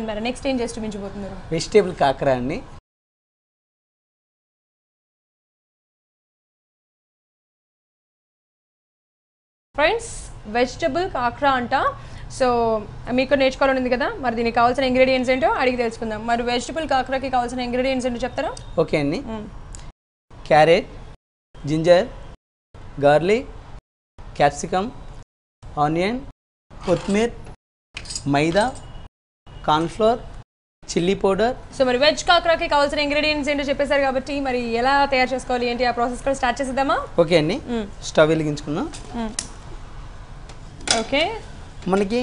చూపించారు. నెక్స్ట్ ఏం చేసి చూపించబోతున్నారు? వెజిటేబుల్ కాకర అండి. ఫ్రెండ్స్, వెజిటబుల్ కాకర అంట. సో మీకు నేర్చుకోవాలని ఉంది కదా, మరి దీనికి కావాల్సిన ఇంగ్రీడియంట్స్ ఏంటో అడిగి తెలుసుకుందాం. మరి వెజిటబుల్ కాకరకి కావాల్సిన ఇంగ్రీడియంట్స్ ఏంటో చెప్తారా? ఓకే అండి. Carrot, ginger, garlic, capsicum, onion, కొత్తిమీర, మైదా, కార్న్ఫ్లోర్, చిల్లీ పౌడర్. సో మరి వెజ్ కాకరకి కావాల్సిన ఇంగ్రీడియంట్స్ ఏంటో చెప్పేశారు కాబట్టి మరి ఎలా తయారు చేసుకోవాలి ఏంటి ఆ ప్రాసెస్ కూడా స్టార్ట్ చేసేద్దామా? ఓకే అండి. స్టవ్ వెలిగించుకుందాం. ఓకే. మనకి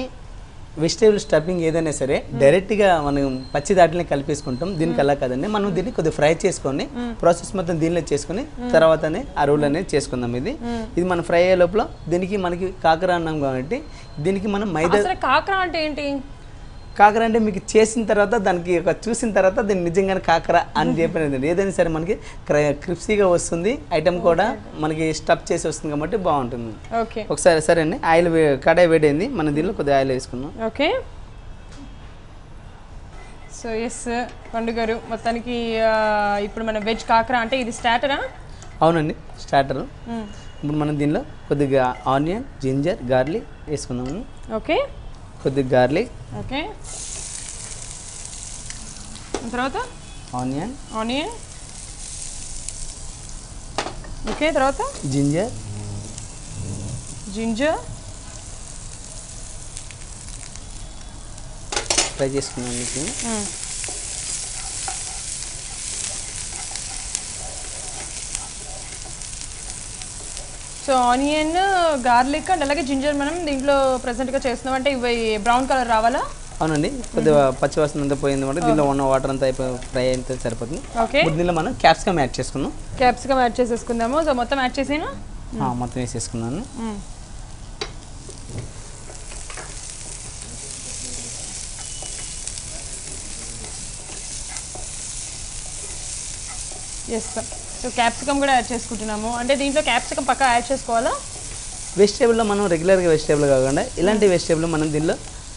వెజిటేబుల్ స్టఫింగ్ ఏదైనా సరే డైరెక్ట్గా మనం పచ్చి దాటిని కలిపేసుకుంటాం. దీనికి అలా కాదండి, మనం దీన్ని కొద్దిగా ఫ్రై చేసుకొని ప్రాసెస్ మొత్తం దీనిలో చేసుకొని తర్వాతనే ఆ రోల్ అనేది చేసుకుందాం. ఇది మనం ఫ్రై అయ్యే లోపల దీనికి మనకి కాకర అన్నాం కాబట్టి దీనికి మనం మైదా. కాకర అంటే ఏంటి? కాకర అంటే మీకు చేసిన తర్వాత దానికి చూసిన తర్వాత దీన్ని నిజంగానే కాకర అని చెప్పినది. ఏదైనా సరే మనకి క్రిప్సీగా వస్తుంది, ఐటమ్ కూడా మనకి స్టఫ్ చేసి వస్తుంది కాబట్టి బాగుంటుంది. ఒకసారి సరే అండి, ఆయిల్ కడాయి వేడైంది, మనం దీనిలో కొద్దిగా ఆయిల్ వేసుకుందాం. ఓకే. సో ఎస్ పండు గారు, మొత్తానికి ఇప్పుడు మన వెజ్ కాకర అంటే ఇది స్టార్టరా? అవునండి, స్టార్టరు. ఇప్పుడు మనం దీనిలో కొద్దిగా ఆనియన్, జింజర్, గార్లిక్ వేసుకుందాము. ఓకే. కొద్దిగా గార్లిక్. ఓకే. తర్వాత ఆనియన్. ఓకే. తర్వాత జింజర్. ఫ్రై చేసుకున్నాం. సో ఆనియన్, గార్లిక్ అండ్ అలాగే జింజర్ మనం దీంట్లో ప్రెసెంట్గా చేస్తున్నాం. అంటే ఇవి బ్రౌన్ కలర్ రావాలా? అవునండి, కొద్దిగా పచ్చివాసన అంతా పోయింది అంటే దీనిలో ఉన్న వాటర్ అంతా ఫ్రై అయితే సరిపోతుంది. ఓకే. దీనిలో మనం క్యాప్సికమ్ యాడ్ చేసుకున్నాం. క్యాప్సికమ్ యాడ్ చేసేసుకుందాము. సో మొత్తం యాడ్ చేసేనా? మొత్తం వేసేసుకున్నాను. Yes sir. సో క్యాప్సికమ్ కూడా యాడ్ చేసుకుంటున్నాము. అంటే దీంట్లో క్యాప్సికమ్ పక్కా యాడ్ చేసుకోవాలా? వెజిటేబుల్లో మనం రెగ్యులర్గా వెజిటేబుల్ కాకుండా ఇలాంటి వెజిటేబుల్ మనం దీనిలో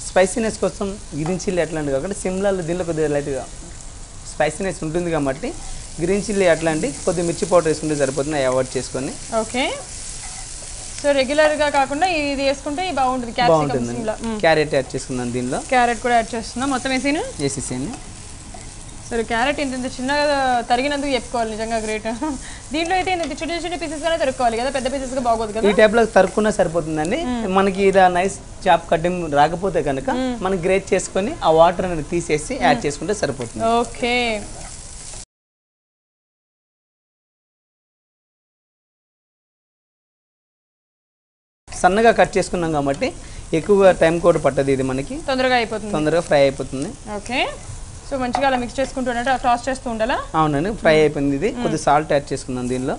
స్పైసీనెస్ కోసం గ్రీన్ చిల్లీ అట్లాంటివి కాకుండా సిమ్లాలో దీనిలో కొద్దిగా లైట్గా స్పైసీనెస్ ఉంటుంది కాబట్టి గ్రీన్ చిల్లీ అట్లాంటి కొద్దిగా మిర్చి పౌడర్ వేసుకుంటే సరిపోతుంది, అవాయిడ్ చేసుకొని. ఓకే. సో రెగ్యులర్గా కాకుండా ఇది వేసుకుంటే బాగుంటుంది. క్యారెట్ యాడ్ చేసుకున్నాను దీనిలో. క్యారెట్ కూడా యాడ్ చేస్తున్నాం. మొత్తం వేసేసాను. సరే, క్యారెట్ ఇంత చిన్నగా తరిగినందుకు చెప్పుకోవాలి, నిజంగా గ్రేట్. దీంట్లో అయితే చిన్న చిన్న పీసెస్గానే తరుక్కోవాలి కదా, పెద్ద పీసెస్గా బాగోదు కదా. ఈ టైప్లో తరుక్కున్నా సరిపోతుందండి. మనకి ఇలా నైస్ చాప్ కటింగ్ రాకపోతే కనుక మనం గ్రేట్ చేసుకొని ఆ వాటర్ అనేది తీసేసి యాడ్ చేసుకుంటే సరిపోతుంది. ఓకే. సన్నగా కట్ చేసుకున్నాం కాబట్టి ఎక్కువగా టైం కూడా పట్టదు, ఇది మనకి తొందరగా ఫ్రై అయిపోతుంది. ఓకే. సో మంచిగా అలా మిక్స్ చేసుకుంటూ టాస్ చేస్తూ ఉండాలా? అవునండి, ఫ్రై అయిపోయింది. ఇది కొద్దిగా సాల్ట్ యాడ్ చేసుకుందాం దీనిలో.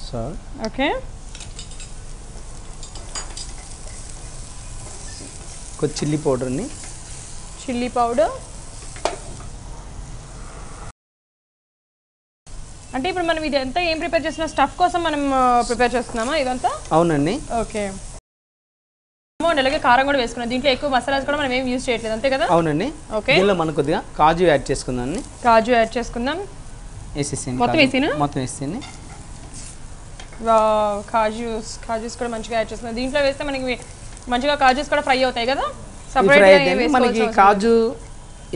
సాల్ట్. ఓకే. కొద్ది చిల్లీ పౌడర్ని. చిల్లీ పౌడర్ అంటే ఇప్పుడు మనం ఇదంతా ఏం ప్రిపేర్ చేస్తున్నా? స్టఫ్ కోసం మనం ప్రిపేర్ చేస్తున్నామా ఇదంతా? అవునండి. ఓకే. అలాగే కారం కూడా వేసుకున్నాం. దీంట్లో ఎక్కువ మసాలాస్ కూడా మనం ఏం యూజ్ చేయట్లేదు, అంతే కదా? అవునండి. ఓకే. దీనిలో మనం కొద్దిగా కాజు యాడ్ చేసుకుందాం. కాజు యాడ్ చేసుకుందాం. మొత్తం వేసేయండి. కాజూస్ కూడా మంచిగా యాడ్ చేసుకుందాం. దీంట్లో వేస్తే మనకి మంచిగా కాజూస్ కూడా ఫ్రై అవుతాయి కదా. మనకి కాజు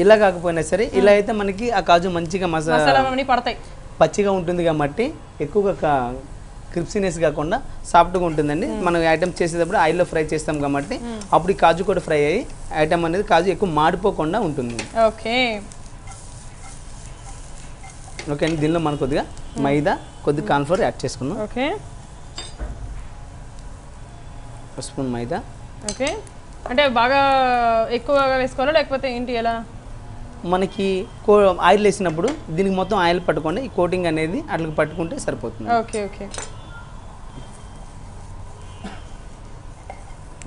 ఇలా కాకపోయినా సరే ఇలా అయితే మనకి ఆ కాజు మంచిగా మసాలా పడతాయి, పచ్చిగా ఉంటుంది కాబట్టి ఎక్కువగా క్రిప్సీనెస్ కాకుండా సాఫ్ట్గా ఉంటుందండి. మనం ఐటమ్ చేసేటప్పుడు ఆయిల్లో ఫ్రై చేస్తాం కాబట్టి అప్పుడు ఈ కాజు కూడా ఫ్రై అయ్యి ఐటమ్ అనేది కాజు ఎక్కువ మాడిపోకుండా ఉంటుంది. ఓకే. ఓకే అండి. దీనిలో మనం కొద్దిగా మైదా, కొద్దిగా కార్న్ఫ్లోర్ యాడ్ చేసుకున్నాం. ఓకే. స్పూన్ మైదా. ఓకే. అంటే బాగా ఎక్కువగా వేసుకోవాలా లేకపోతే ఏంటి ఎలా? మనకి ఆయిల్ వేసినప్పుడు దీనికి మొత్తం ఆయిల్ పట్టుకోండి, ఈ కోటింగ్ అనేది అట్లా పట్టుకుంటే సరిపోతుంది. ఓకే. ఓకే.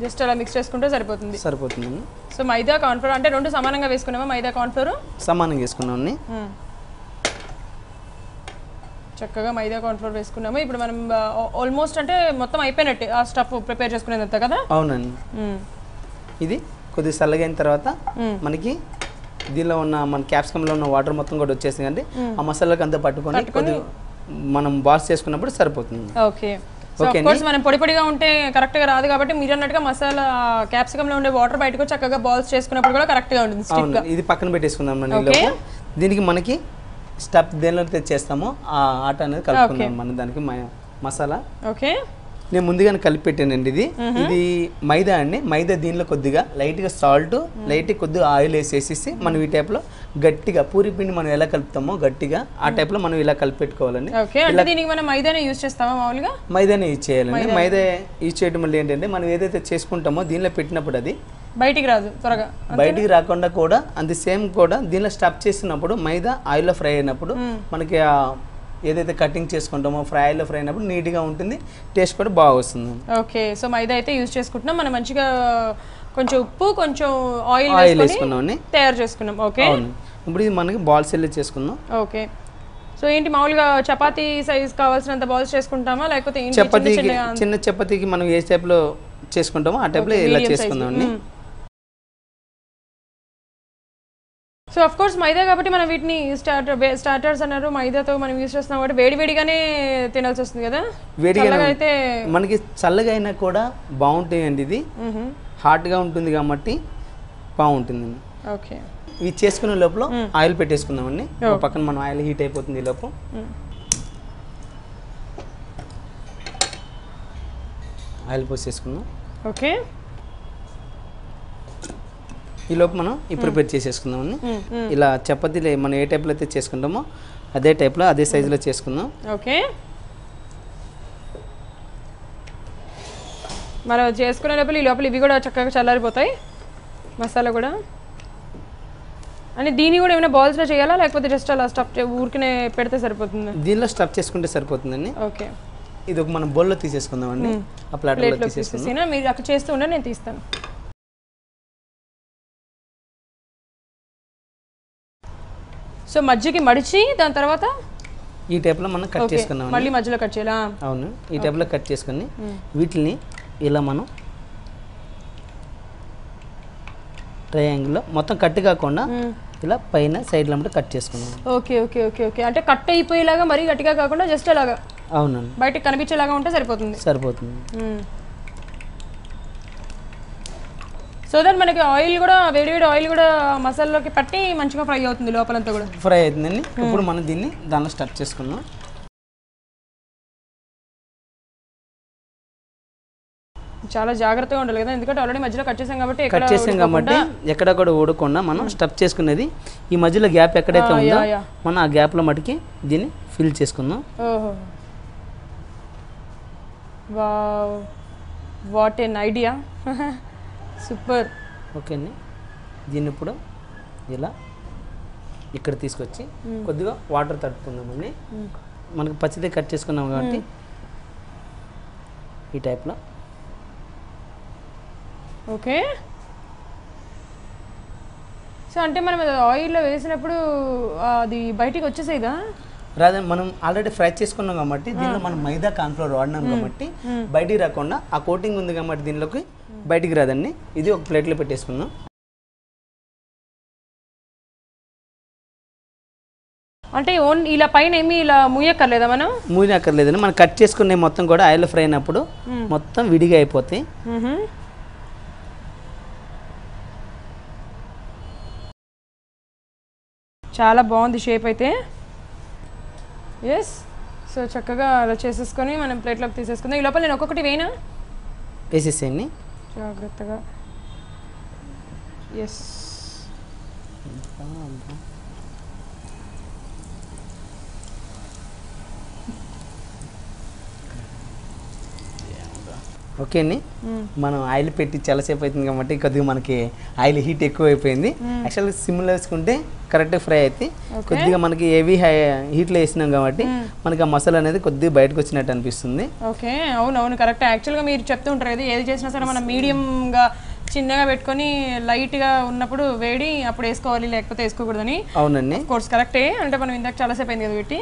జస్ట్ అలా మిక్స్ చేసుకుంటే సరిపోతుంది. సో మైదా కార్న్ఫ్లోర్ అంటే రెండు సమానంగా వేసుకున్నామా? మైదా కార్న్ఫ్లోర్ సమానంగా వేసుకున్నాం. చక్కగా మైదా కార్న్ఫ్లోర్ వేసుకున్నాము. ఇప్పుడు మనం ఆల్మోస్ట్ అంటే మొత్తం అయిపోయినట్టే ఆ స్టఫ్ ప్రిపేర్ చేసుకునేదంతా కదా. అవునండి. ఇది కొద్దిగా చల్లగైన తర్వాత మనకి దీనిలో ఉన్న మన క్యాప్సికంలో ఉన్న వాటర్ మొత్తం కూడా వచ్చేసింది అంటే ఆ మసాలాకి అంతా పట్టుకొని కొద్దిగా మనం బాల్స్ చేసుకున్నప్పుడు సరిపోతుంది. ఓకే. సో ఆఫ్ కోర్స్ మనం పొడి పొడిగా ఉంటే కరెక్ట్ గా రాదు కాబట్టి మీరు అన్నట్టుగా మసాలా క్యాప్సికమ్ లో ఉండే వాటర్ బయటకు చక్కగా బాల్స్ చేసుకున్నప్పుడు కూడా కరెక్ట్ గా ఉంటుంది స్టిక్ గా. ఇది పక్కన పెట్టేసుకుందాం మనం. దీనికి మనకి స్టఫ్ దేనిలో చేస్తామో ఆ ఆట అనేది కలుపుకుందాం మనం దానికి మసాలా. ఓకే. నేను ముందుగానే కలిపి పెట్టానండి. ఇది మైదా అండి. మైదా దీనిలో కొద్దిగా లైట్గా సాల్ట్ లైట్గా కొద్దిగా ఆయిల్ వేసేసి మనం ఈ టైప్లో గట్టిగా పూరి పిండి మనం ఎలా కలుపుతామో గట్టిగా ఆ టైప్లో మనం ఇలా కలిపి పెట్టుకోవాలండి. దీనికి మనం మైదానే యూజ్ చేస్తామా మామూలుగా? మైదానే యూజ్ చేయాలండి. మైదా యూజ్ చేయడం వల్ల ఏంటంటే మనం ఏదైతే చేసుకుంటామో దీనిలో పెట్టినప్పుడు అది బయటికి రాదు త్వరగా. బయటికి రాకుండా కూడా అంత సేమ్ కూడా దీనిలో స్టఫ్ చేసినప్పుడు మైదా ఆయిల్లో ఫ్రై అయినప్పుడు మనకి ఏదైతే కటింగ్ చేసుకుంటామో ఆయిల్లో ఫ్రై అయినప్పుడు నీట్గా ఉంటుంది, టేస్ట్ కూడా బాగా వస్తుంది. ఓకే. సో మైదా అయితే యూజ్ చేసుకుంటున్నాం మనం. మంచిగా కొంచెం ఉప్పు కొంచెం ఆయిల్ వేసుకున్నాం తయారు చేసుకున్నాం. ఓకే. ఇప్పుడు ఇది మనకి బాల్స్ వెళ్ళి చేసుకుందాం. ఓకే. సో ఏంటి మామూలుగా చపాతీ సైజ్ కావాల్సినంత బాల్స్ చేసుకుంటామా లేకపోతే చపాతీకి చిన్న చపాతీకి మనం ఏ టైప్లో చేసుకుంటామో ఆ టైప్లో ఇలా చేసుకుందాం అండి. సో ఆఫ్ కోర్స్ మైదా కాబట్టి మనం వీటిని స్టార్టర్స్ అన్నారు, మైదాతో మనం యూజ్ చేస్తున్నాం కాబట్టి వేడివేడిగానే తినాల్సి వస్తుంది కదా. వేడిగా అయితే మనకి చల్లగా అయినా కూడా బాగుంటాయండి. ఇది హాట్గా ఉంటుంది కాబట్టి బాగుంటుందండి. ఓకే. ఇవి చేసుకునే లోపల ఆయిల్ పెట్టేసుకుందామండి. పక్కన మనం ఆయిల్ హీట్ అయిపోతుంది ఈ లోపు. ఆయిల్ పోసేసుకుందాం. ఓకే. ఈ లోపు మనం ప్రిపేర్ చేసేసుకుందామండి. ఇలా చపాతీలు మనం ఏ టైప్లో అయితే చేసుకుంటామో అదే టైప్లో అదే సైజులో చేసుకుందాం. ఓకే. మనం చేసుకునే లోపల ఈ లోపల ఇవి కూడా చక్కగా చల్లారిపోతాయి మసాలా కూడా. అంటే దీన్ని కూడా ఏమైనా బాల్స్లో చేయాలా లేకపోతే జస్ట్ అలా స్టఫ్ ఊరికనే పెడితే సరిపోతుంది? దీనిలో స్టఫ్ చేసుకుంటే సరిపోతుందండి. ఓకే. ఇది ఒక మనం బౌల్లో తీసేసుకుందామండి. ఆ ప్లేట్లో తీసేసుకుందాం. మీరు అక్కడ చేస్తూ ఉండే నేను తీస్తాను. సో మధ్యకి మడిచి దాని తర్వాత ఈ టైప్లో మనం కట్ చేసుకున్నాం. మళ్ళీ మధ్యలో కట్ చేయాలా? అవును. ఈ టైప్లో కట్ చేసుకుని వీటిని ఇలా మనం ట్రయాంగిల్లో మొత్తం కట్ కాకుండా ఇలా పైన సైడ్లో కట్ చేసుకున్నాం. Okay okay okay okay. అంటే కట్ అయిపోయేలాగా మరీ గట్టిగా కాకుండా జస్ట్ అలాగా. అవునండి. బయటకు కనిపించేలాగా ఉంటే సరిపోతుంది. సో దట్ మనకి ఆయిల్ కూడా వేడివేడి ఆయిల్ కూడా మసాలాలోకి పట్టి మంచిగా ఫ్రై అవుతుంది లోపలంతా కూడా. ఫ్రై అవుతుందండి. ఇప్పుడు మనం దీన్ని దానిలో స్టఫ్ చేసుకున్నాం. చాలా జాగ్రత్తగా ఉండాలి కదా ఎందుకంటే ఆల్రెడీ మధ్యలో కట్ చేసాం కాబట్టి ఎక్కడ కూడా ఊడకుండా మనం స్టఫ్ చేసుకునేది ఈ మధ్యలో గ్యాప్ ఎక్కడైతే ఉందో మనం ఆ గ్యాప్లో మటుకి దీన్ని ఫిల్ చేసుకుందాం. ఓహో wow, what an idea, super. Okay అండి. దీన్ని ఇప్పుడు ఇలా ఇక్కడ తీసుకొచ్చి కొద్దిగా వాటర్ తడుపుకుందామండి. మనకు పచ్చిదే కట్ చేసుకున్నాం కాబట్టి ఈ టైప్లో. ఓకే. సో అంటే మనం ఆయిల్లో వేసినప్పుడు అది బయటికి వచ్చేసేదా? రాదండి. మనం ఆల్రెడీ ఫ్రై చేసుకున్నాం కాబట్టి దీనిలో మనం మైదా కార్న్ఫ్లోర్ వాడినాం కాబట్టి బయటికి రాకుండా ఆ కోటింగ్ ఉంది కాబట్టి దీనిలోకి బయటికి రాదండి. ఇది ఒక ప్లేట్లో పెట్టేసుకుందాం. అంటే ఇలా పైన ఏమి ఇలా మూయక్కర్లేదా? మనం మూయక్కర్లేదండి. మనం కట్ చేసుకునే మొత్తం కూడా ఆయిల్ ఫ్రై అయినప్పుడు మొత్తం విడిగా అయిపోతాయి. చాలా బాగుంది షేప్ అయితే. ఎస్. సో చక్కగా అలా చేసేసుకొని మనం ప్లేట్లోకి తీసేసుకుందాం. ఈ లోపల నేను ఒక్కొక్కటి వేసేసేయండి జాగ్రత్తగా. ఎస్. ఓకే అండి. మనం ఆయిల్ పెట్టి చాలాసేపు అవుతుంది కాబట్టి కొద్దిగా మనకి ఆయిల్ హీట్ ఎక్కువ అయిపోయింది. యాక్చువల్గా సిమ్లో వేసుకుంటే కరెక్ట్గా ఫ్రై అవుతాయి. కొద్దిగా మనకి హెవీ హీట్లో వేసినాం కాబట్టి మనకి ఆ మసాలా అనేది కొద్దిగా బయటకు వచ్చినట్టు అనిపిస్తుంది. ఓకే. అవునవును కరెక్ట్. యాక్చువల్గా మీరు చెప్తూ ఉంటారు కదా ఏది చేసినా సరే మనం మీడియంగా చిన్నగా పెట్టుకొని లైట్గా ఉన్నప్పుడు వేడి అప్పుడు వేసుకోవాలి లేకపోతే వేసుకోకూడదని. అవునండి. కోర్స్ కరెక్టే. అంటే మనం ఇందాక చాలాసేపు అయింది కదా పెట్టి.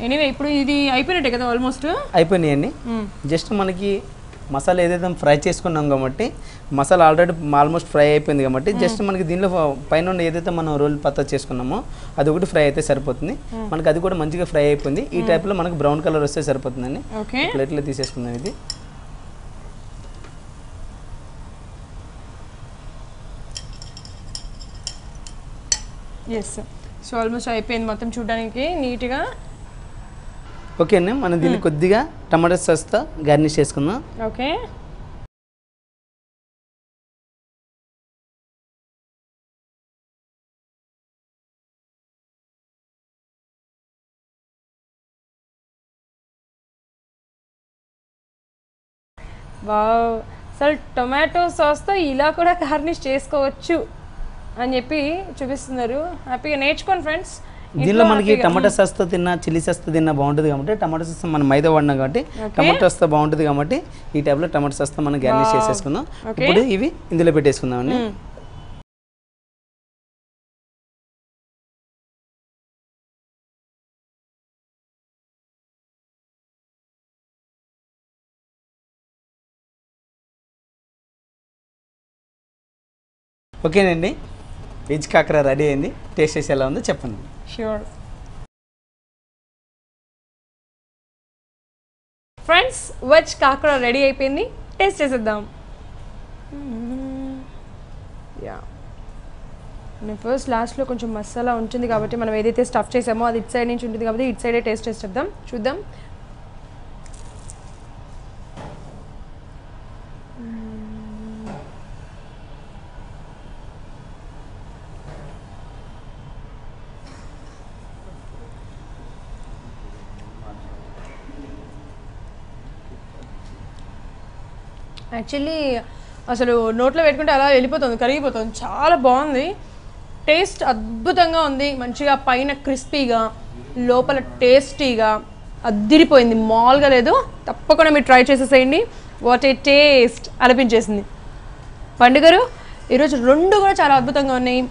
ఎనీవే ఇప్పుడు ఇది అయిపోయినట్టే కదా ఆల్మోస్ట్ అయిపోయినాయండి. జస్ట్ మనకి మసాలా ఏదైతే ఫ్రై చేసుకున్నాం కాబట్టి మసాలా ఆల్రెడీ ఆల్మోస్ట్ ఫ్రై అయిపోయింది కాబట్టి జస్ట్ మనకి దీనిలో పైన ఏదైతే మనం రోల్ పత్తా చేసుకున్నామో అది ఒకటి ఫ్రై అయితే సరిపోతుంది. మనకి అది కూడా మంచిగా ఫ్రై అయిపోయింది. ఈ టైప్లో మనకు బ్రౌన్ కలర్ వస్తే సరిపోతుందండి. ప్లేట్లో తీసేసుకుందాం ఇది. ఎస్ సో ఆల్మోస్ట్ అయిపోయింది మొత్తం చూడడానికి నీట్గా. ఓకే అండి, మనం దీన్ని కొద్దిగా టమాటో సాస్తో గార్నిష్ చేసుకుందాం. ఓకే వావ్, అసలు టొమాటో సాస్తో ఇలా కూడా గార్నిష్ చేసుకోవచ్చు అని చెప్పి చూపిస్తున్నారు. హ్యాపీగా నేర్చుకోండి ఫ్రెండ్స్. దీనిలో మనకి టమాటో సాస్తో తిన్నా చిల్లీ సాస్తో తిన్నా బాగుంటుంది కాబట్టి టమాటో సాస్ మనం మైదా వాడినాం కాబట్టి టమాటో సాస్తో బాగుంటుంది కాబట్టి ఈ టైప్లో టమాటో సాస్తో మనం గార్నిష్ చేసేసుకుందాం. ఇప్పుడు ఇవి ఇందులో పెట్టేసుకుందాం అండి. ఓకేనండి, వెజ్ కాకర రెడీ అయింది. టేస్ట్ చేసి ఎలా ఉందో చెప్పండి. ష్యూర్ ఫ్రెండ్స్, వెజ్ కాకర రెడీ అయిపోయింది. టేస్ట్ చేసేద్దాం. యా, ఫస్ట్ లాస్ట్లో కొంచెం మసాలా ఉంటుంది కాబట్టి మనం ఏదైతే స్టఫ్ చేసామో అది ఇటు సైడ్ నుంచి ఉంటుంది కాబట్టి ఇటు సైడే టేస్ట్ చేసేద్దాం. చూద్దాం. యాక్చువల్లీ అసలు నోట్లో పెట్టుకుంటే అలా వెళ్ళిపోతుంది, కరిగిపోతుంది. చాలా బాగుంది, టేస్ట్ అద్భుతంగా ఉంది. మంచిగా పైన క్రిస్పీగా లోపల టేస్టీగా అద్దిరిపోయింది, మాల్గా లేదు. తప్పకుండా మీరు ట్రై చేసేసేయండి. What a taste అనిపించేసింది. పండుగరు ఈరోజు రెండు కూడా చాలా అద్భుతంగా ఉన్నాయి.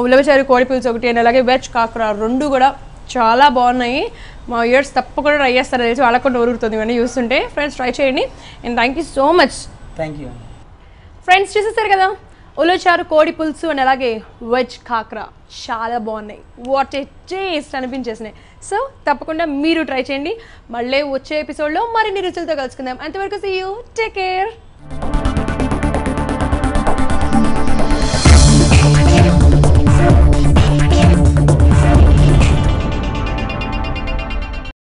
ఉలవచారు కోడి పులుసు ఒకటి అండ్ అలాగే వెజ్ కాకర రెండు కూడా చాలా బాగున్నాయి. మా ఇయర్స్ తప్పకుండా ట్రై చేస్తారు, తెలిసి వాళ్ళకు కూడా ఊరుతుంది ఇవన్నీ చూస్తుంటే. ఫ్రెండ్స్ ట్రై చేయండి and thank you so much. Thank you friends, చూసేస్తారు కదా ఉలవచారు కోడి పులుసు అండ్ అలాగే వెజ్ కాకర చాలా బాగున్నాయి. వాట్ ఏ టేస్ట్ అనిపించేసినాయి. సో తప్పకుండా మీరు ట్రై చేయండి. మళ్ళీ వచ్చే ఎపిసోడ్లో మరిన్ని రుచులతో కలుసుకుందాం. అంతవరకు సీ యూ, టేక్ కేర్.